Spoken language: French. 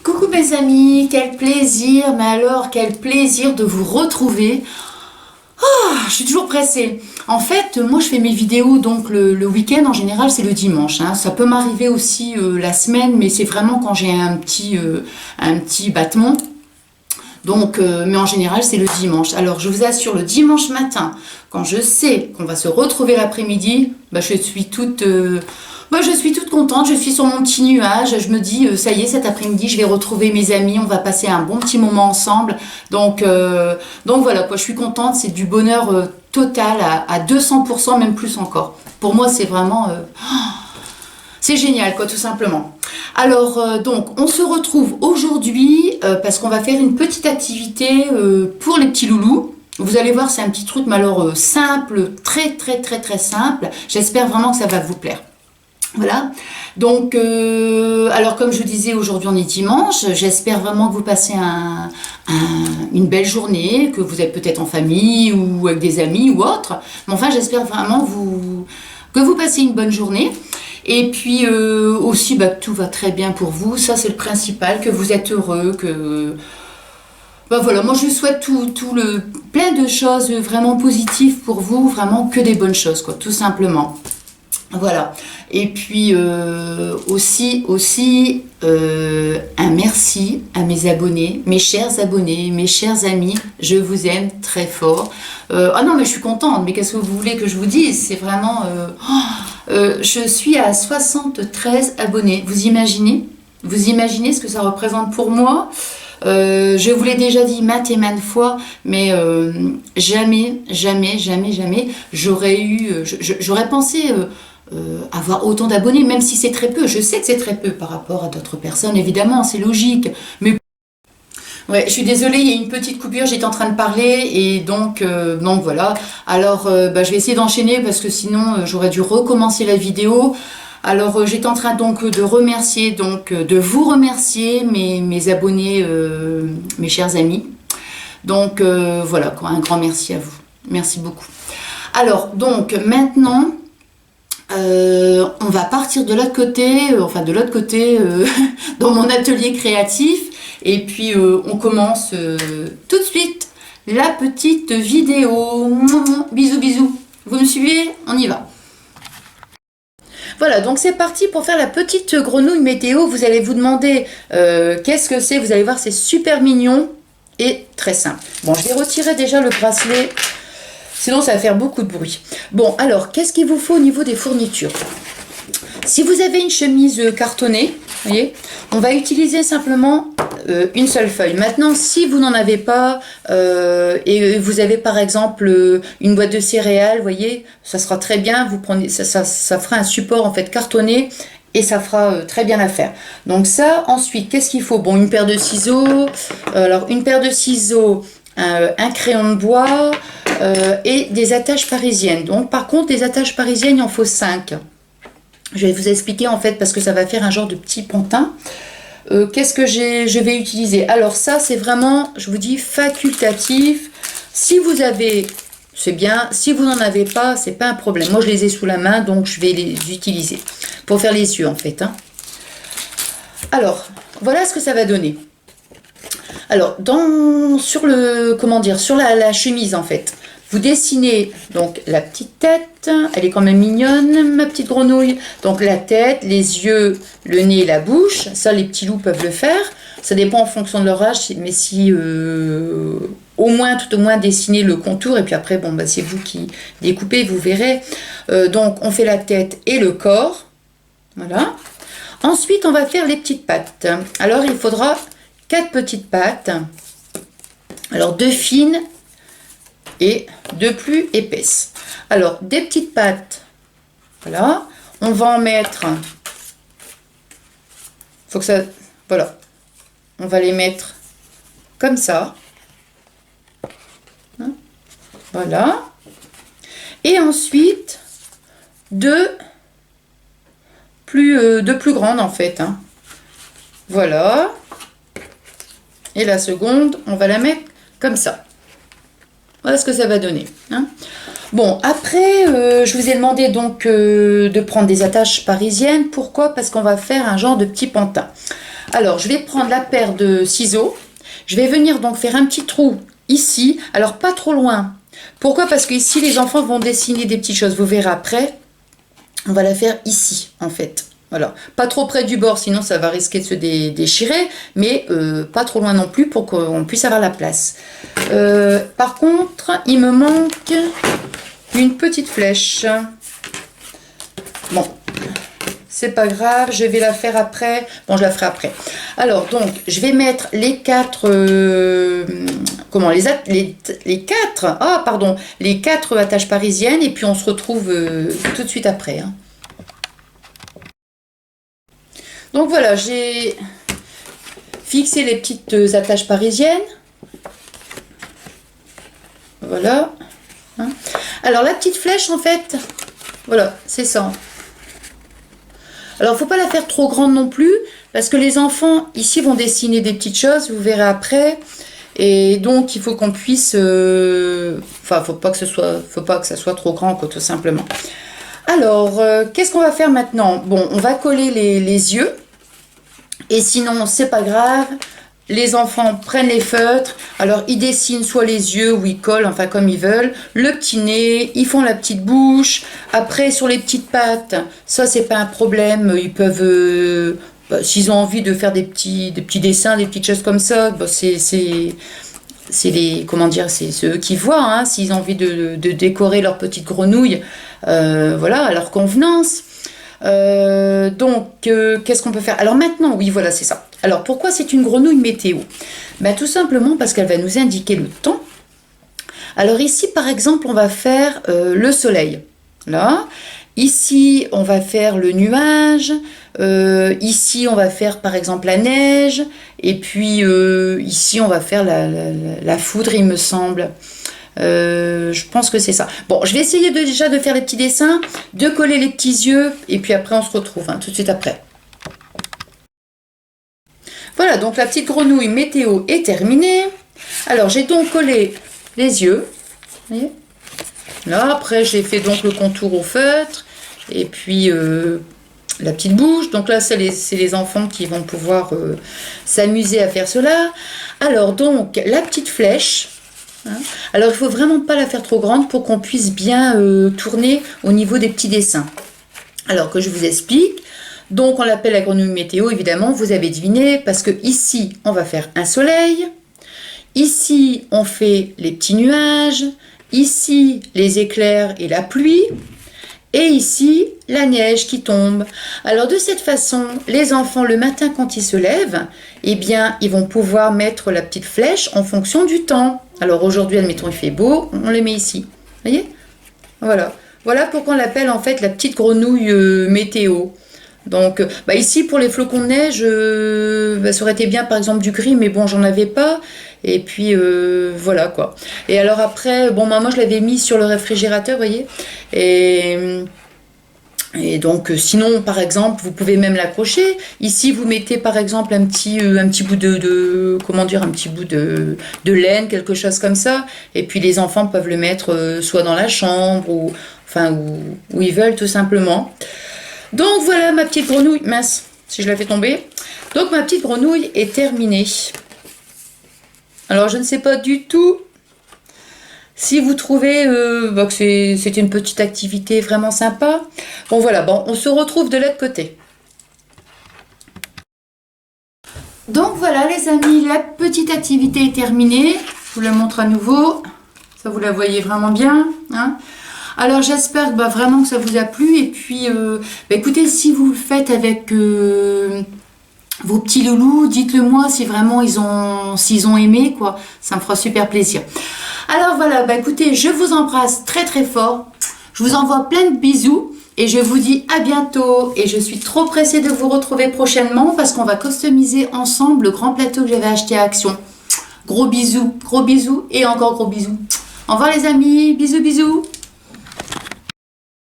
Coucou mes amis, quel plaisir, mais alors quel plaisir de vous retrouver. Je suis toujours pressée. En fait, moi je fais mes vidéos donc le week-end, en général c'est le dimanche, hein. Ça peut m'arriver aussi la semaine, mais c'est vraiment quand j'ai un petit battement. Donc, mais en général c'est le dimanche. Alors je vous assure, le dimanche matin, quand je sais qu'on va se retrouver l'après-midi, je suis toute contente, je suis sur mon petit nuage, je me dis, ça y est, cet après-midi, je vais retrouver mes amis, on va passer un bon petit moment ensemble. Donc voilà, quoi, je suis contente, c'est du bonheur total à 200%, même plus encore. Pour moi, c'est vraiment... c'est génial, quoi, tout simplement. Alors, donc, on se retrouve aujourd'hui parce qu'on va faire une petite activité pour les petits loulous. Vous allez voir, c'est un petit truc, mais alors simple, très, très, très, très simple. J'espère vraiment que ça va vous plaire. Voilà, donc alors comme je disais, aujourd'hui on est dimanche, j'espère vraiment que vous passez une belle journée, que vous êtes peut-être en famille ou avec des amis ou autre, mais enfin j'espère vraiment que vous passez une bonne journée, et puis aussi que tout va très bien pour vous, ça c'est le principal, que vous êtes heureux, que... voilà, moi je vous souhaite plein de choses vraiment positives pour vous, vraiment que des bonnes choses, quoi, tout simplement. Voilà, et puis aussi un merci à mes abonnés, mes chers amis, je vous aime très fort. Ah non, mais je suis contente, mais qu'est-ce que vous voulez que je vous dise? C'est vraiment... je suis à 73 abonnés, vous imaginez? Vous imaginez ce que ça représente pour moi? Je vous l'ai déjà dit maintes et maintes fois, mais jamais j'aurais pensé avoir autant d'abonnés, même si c'est très peu. Je sais que c'est très peu par rapport à d'autres personnes, évidemment, c'est logique. Mais ouais, je suis désolée, il y a une petite coupure, j'étais en train de parler et donc voilà. Alors je vais essayer d'enchaîner parce que sinon j'aurais dû recommencer la vidéo. Alors j'étais en train donc de vous remercier mes abonnés, mes chers amis. Donc voilà quoi, un grand merci à vous. Merci beaucoup. Alors donc maintenant on va partir de l'autre côté, dans mon atelier créatif, et puis on commence tout de suite la petite vidéo. Bisous bisous, vous me suivez? On y va. Voilà, donc c'est parti pour faire la petite grenouille météo. Vous allez vous demander qu'est-ce que c'est. Vous allez voir, c'est super mignon et très simple. Bon, je vais retirer déjà le bracelet, sinon ça va faire beaucoup de bruit. Bon, alors, qu'est-ce qu'il vous faut au niveau des fournitures? Si vous avez une chemise cartonnée, vous voyez, on va utiliser simplement une seule feuille. Maintenant, si vous n'en avez pas et vous avez par exemple une boîte de céréales, vous voyez, ça sera très bien. Vous prenez, ça fera un support en fait cartonné et ça fera très bien l'affaire. Donc ça, ensuite, qu'est-ce qu'il faut? Bon, une paire de ciseaux. Alors, une paire de ciseaux, un crayon de bois et des attaches parisiennes. Donc, par contre, des attaches parisiennes, il en faut 5. Je vais vous expliquer en fait parce que ça va faire un genre de petit pantin. Qu'est-ce que je vais utiliser? Alors ça, c'est vraiment, je vous dis, facultatif. Si vous avez, c'est bien. Si vous n'en avez pas, c'est pas un problème. Moi, je les ai sous la main, donc je vais les utiliser pour faire les yeux en fait. Alors, voilà ce que ça va donner. Alors, sur la chemise en fait, vous dessinez donc la petite tête, elle est quand même mignonne, ma petite grenouille. Donc la tête, les yeux, le nez et la bouche, ça les petits loups peuvent le faire. Ça dépend en fonction de leur âge, mais si tout au moins dessiner le contour et puis après, bon, c'est vous qui découpez, vous verrez. Donc on fait la tête et le corps, voilà. Ensuite, on va faire les petites pattes. Alors il faudra 4 petites pattes, alors 2 fines et 2 plus épaisses. Alors, des petites pattes, voilà, on va en mettre, faut que ça, voilà, on va les mettre comme ça, voilà, et ensuite, deux plus grandes en fait, voilà, et la seconde, on va la mettre comme ça. Voilà ce que ça va donner. Bon, après, je vous ai demandé donc de prendre des attaches parisiennes. Pourquoi? Parce qu'on va faire un genre de petit pantin. Alors, je vais prendre la paire de ciseaux. Je vais venir donc faire un petit trou ici. Alors, pas trop loin. Pourquoi? Parce que ici, les enfants vont dessiner des petites choses. Vous verrez après. On va la faire ici, en fait. Voilà. Pas trop près du bord, sinon ça va risquer de se déchirer. Mais pas trop loin non plus pour qu'on puisse avoir la place. Par contre, il me manque une petite flèche. Bon. C'est pas grave, je vais la faire après. Bon, je la ferai après. Alors, donc, je vais mettre les quatre... les quatre... Ah, pardon. Les 4 attaches parisiennes. Et puis, on se retrouve tout de suite après. Hein. Donc, voilà, j'ai fixé les petites attaches parisiennes. Voilà. Hein. Alors, la petite flèche, en fait... Voilà, c'est ça. Alors, il ne faut pas la faire trop grande non plus, parce que les enfants, ici, vont dessiner des petites choses, vous verrez après. Et donc, il faut qu'on puisse... Enfin, faut pas que ça soit trop grand, quoi, tout simplement. Alors, qu'est-ce qu'on va faire maintenant? Bon, on va coller les yeux. Et sinon, c'est pas grave. Les enfants prennent les feutres, alors ils dessinent soit les yeux ou ils collent, enfin comme ils veulent, le petit nez, ils font la petite bouche. Après sur les petites pattes, ça c'est pas un problème, ils peuvent, s'ils ont envie de faire des petits dessins, des petites choses comme ça, c'est les, comment dire, c'est eux qui voient, hein, s'ils ont envie de décorer leur petite grenouille, voilà, à leur convenance. Donc, qu'est-ce qu'on peut faire? Alors maintenant, oui, voilà, c'est ça. Alors, pourquoi c'est une grenouille météo? Ben, tout simplement parce qu'elle va nous indiquer le temps. Alors ici, par exemple, on va faire le soleil. Là. Ici, on va faire le nuage. Ici, on va faire, par exemple, la neige. Et puis, ici, on va faire la foudre, il me semble. Je pense que c'est ça. Bon, je vais essayer déjà de faire les petits dessins, de coller les petits yeux, et puis après on se retrouve, hein, tout de suite après. Voilà, donc la petite grenouille météo est terminée. Alors j'ai donc collé les yeux. Vous voyez? Là, après j'ai fait donc le contour au feutre, et puis la petite bouche. Donc là, c'est les enfants qui vont pouvoir s'amuser à faire cela. Alors donc, la petite flèche. Hein. Alors il faut vraiment pas la faire trop grande pour qu'on puisse bien tourner au niveau des petits dessins. Alors que je vous explique. Donc on l'appelle la grenouille météo, évidemment, vous avez deviné, parce que ici on va faire un soleil, ici on fait les petits nuages, ici les éclairs et la pluie, et ici la neige qui tombe. Alors de cette façon, les enfants le matin quand ils se lèvent, eh bien ils vont pouvoir mettre la petite flèche en fonction du temps. Alors aujourd'hui, admettons, il fait beau, on les met ici. Vous voyez? Voilà. Voilà pourquoi on l'appelle en fait la petite grenouille météo. Donc ici pour les flocons de neige, ça aurait été bien par exemple du gris, mais bon, j'en avais pas. Et puis voilà quoi. Et alors après, bon, moi je l'avais mis sur le réfrigérateur, vous voyez. Et donc sinon par exemple vous pouvez même l'accrocher. Ici vous mettez par exemple un petit bout comment dire, un petit bout de laine, quelque chose comme ça, et puis les enfants peuvent le mettre soit dans la chambre ou enfin où ils veulent tout simplement. Donc voilà ma petite grenouille, mince si je la fais tomber. Donc ma petite grenouille est terminée. Alors je ne sais pas du tout si vous trouvez que c'est une petite activité vraiment sympa. Bon voilà, bon, on se retrouve de l'autre côté. Donc voilà les amis, la petite activité est terminée. Je vous la montre à nouveau. Ça vous la voyez vraiment bien. Hein. Alors j'espère vraiment que ça vous a plu. Et puis écoutez, si vous le faites avec vos petits loulous, dites-le moi si vraiment s'ils ont aimé, quoi. Ça me fera super plaisir. Alors voilà, écoutez, je vous embrasse très très fort. Je vous envoie plein de bisous et je vous dis à bientôt. Et je suis trop pressée de vous retrouver prochainement parce qu'on va customiser ensemble le grand plateau que j'avais acheté à Action. Gros bisous et encore gros bisous. Au revoir les amis, bisous bisous.